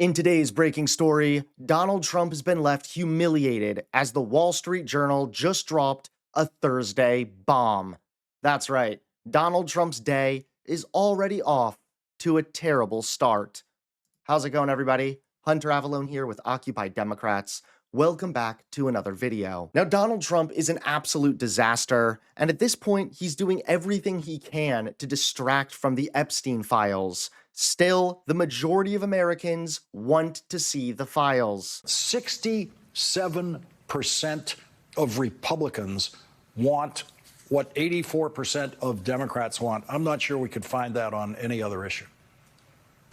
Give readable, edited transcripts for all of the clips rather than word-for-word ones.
In today's breaking story, Donald Trump has been left humiliated as the Wall Street Journal just dropped a Thursday bomb. That's right, Donald Trump's day is already off to a terrible start. How's it going, everybody? Hunter Avalone here with Occupy Democrats. Welcome back to another video. Now, Donald Trump is an absolute disaster, and at this point, he's doing everything he can to distract from the Epstein files. Still, the majority of Americans want to see the files. 67% of Republicans want what 84% of Democrats want. I'm not sure we could find that on any other issue.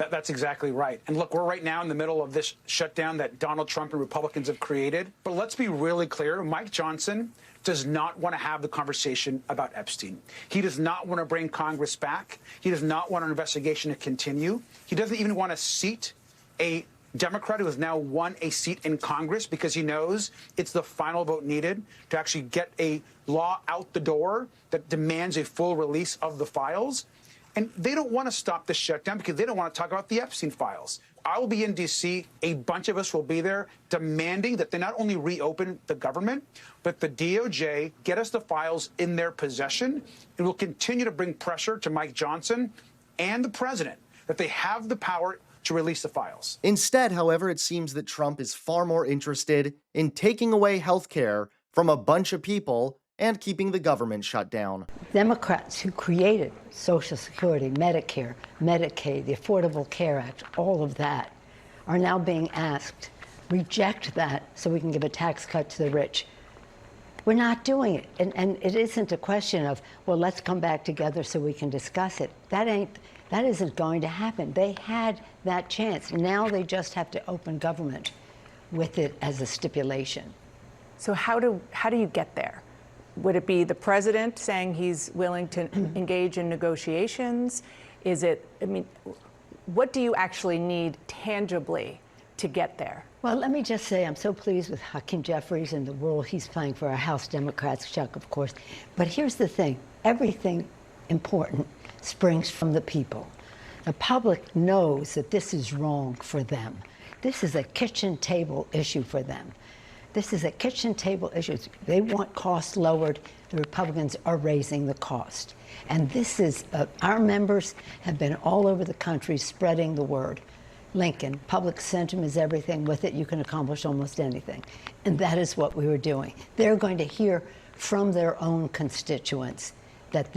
That's exactly right. And look, we're right now in the middle of this shutdown that Donald Trump and Republicans have created. But let's be really clear. Mike Johnson does not want to have the conversation about Epstein. He does not want to bring Congress back. He does not want an investigation to continue. He doesn't even want to seat a Democrat who has now won a seat in Congress because he knows it's the final vote needed to actually get a law out the door that demands a full release of the files. And they don't want to stop the shutdown because they don't want to talk about the Epstein files. I will be in D.C. A bunch of us will be there demanding that they not only reopen the government, but the DOJ get us the files in their possession. And we'll continue to bring pressure to Mike Johnson and the president that they have the power to release the files. Instead, however, it seems that Trump is far more interested in taking away health care from a bunch of people and keeping the government shut down. Democrats who created Social Security, Medicare, Medicaid, the Affordable Care Act, all of that, are now being asked, reject that so we can give a tax cut to the rich. We're not doing it. And it isn't a question of, well, let's come back together so we can discuss it. That isn't going to happen. They had that chance. Now they just have to open government with it as a stipulation. So how do you get there? Would it be the president saying he's willing to engage in negotiations? Is it, I mean, what do you actually need tangibly to get there? Well, let me just say I'm so pleased with Hakeem Jeffries and the role he's playing for our House Democrats, Chuck, of course. But here's the thing. Everything important springs from the people. The public knows that this is wrong for them. This is a kitchen table issue for them. This is a kitchen table issue. They want costs lowered. The Republicans are raising the cost. And this is, our members have been all over the country spreading the word. Lincoln, public sentiment is everything. With it, you can accomplish almost anything. And that is what we were doing. They're going to hear from their own constituents that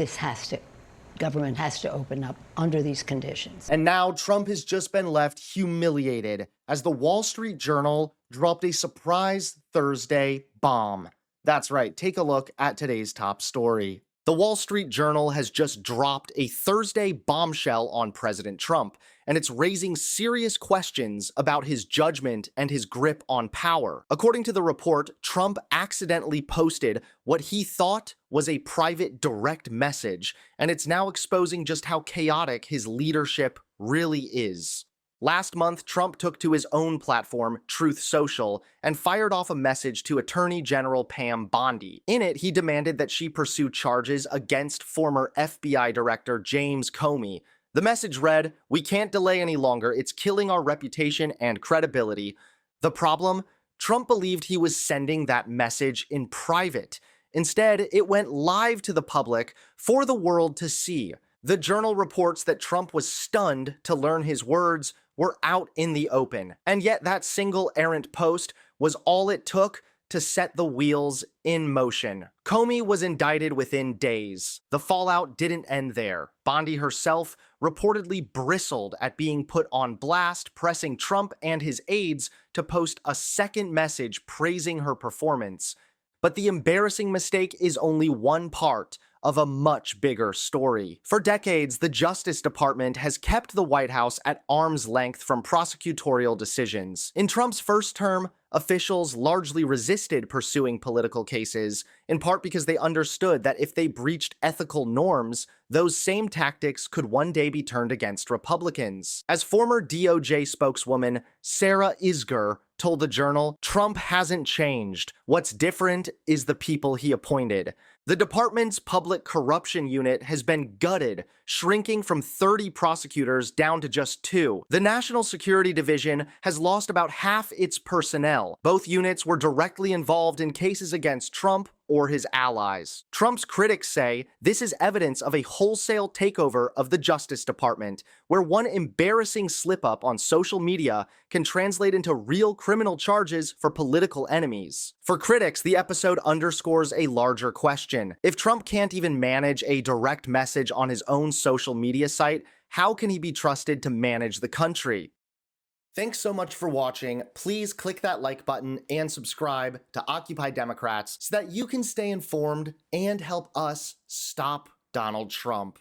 government has to open up under these conditions. And now Trump has just been left humiliated as the Wall Street Journal dropped a surprise Thursday bomb. That's right, take a look at today's top story. The Wall Street Journal has just dropped a Thursday bombshell on President Trump, and it's raising serious questions about his judgment and his grip on power. According to the report, Trump accidentally posted what he thought was a private direct message, and it's now exposing just how chaotic his leadership really is. Last month, Trump took to his own platform, Truth Social, and fired off a message to Attorney General Pam Bondi. In it, he demanded that she pursue charges against former FBI Director James Comey. The message read, "We can't delay any longer. It's killing our reputation and credibility." The problem? Trump believed he was sending that message in private. Instead, it went live to the public for the world to see. The Journal reports that Trump was stunned to learn his words were out in the open. And yet that single errant post was all it took to set the wheels in motion. Comey was indicted within days. The fallout didn't end there. Bondi herself reportedly bristled at being put on blast, pressing Trump and his aides to post a second message praising her performance. But the embarrassing mistake is only one part of a much bigger story. For decades, the Justice Department has kept the White House at arm's length from prosecutorial decisions. In Trump's first term, officials largely resisted pursuing political cases, in part because they understood that if they breached ethical norms, those same tactics could one day be turned against Republicans. As former DOJ spokeswoman Sarah Isgur told the Journal, Trump hasn't changed. What's different is the people he appointed. The department's public corruption unit has been gutted, shrinking from 30 prosecutors down to just 2. The National Security Division has lost about half its personnel. Both units were directly involved in cases against Trump or his allies. Trump's critics say this is evidence of a wholesale takeover of the Justice Department, where one embarrassing slip-up on social media can translate into real criminal charges for political enemies. For critics, the episode underscores a larger question. If Trump can't even manage a direct message on his own social media site, how can he be trusted to manage the country? Thanks so much for watching. Please click that like button and subscribe to Occupy Democrats so that you can stay informed and help us stop Donald Trump.